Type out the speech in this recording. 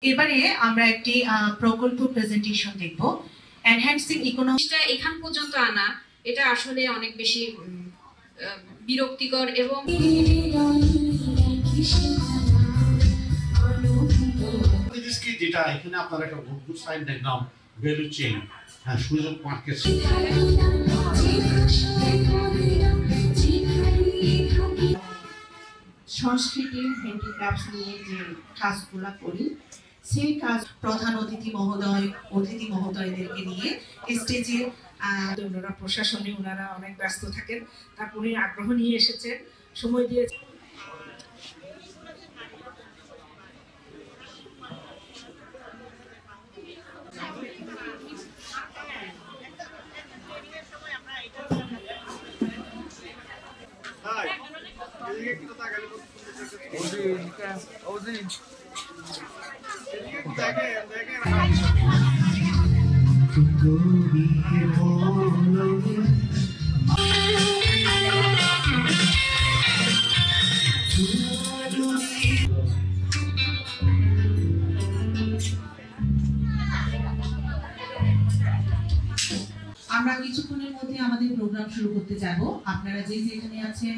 এবারে আমরা একটি প্রকল্প প্রেজেন্টেশন দেখব। এনহ্যান্সিং ইকোনমিটা এখান পর্যন্ত আনা এটা আসলে অনেক বেশি বিরক্তিকর এবং যেটা এখানে আপনারা একটা গুড সাইন দেখলাম ভ্যালু চেইন, হ্যাঁ, সুযোগ মার্কেট। সংস্কৃতি হ্যান্ডিক্রাফটস নিয়ে যে কাজগুলো করি সেই কাজ প্রধান অতিথি মহোদয়দেরকে নিয়ে স্টেজে ওনারা প্রশাসনে ওনারা অনেক ব্যস্ত থাকেন, তারপরে আগ্রহ নিয়ে এসেছে, সময় দিয়ে আমরা কিছুক্ষণের মধ্যে আমাদের প্রোগ্রাম শুরু করতে যাব। আপনারা যে যেখানে আছেন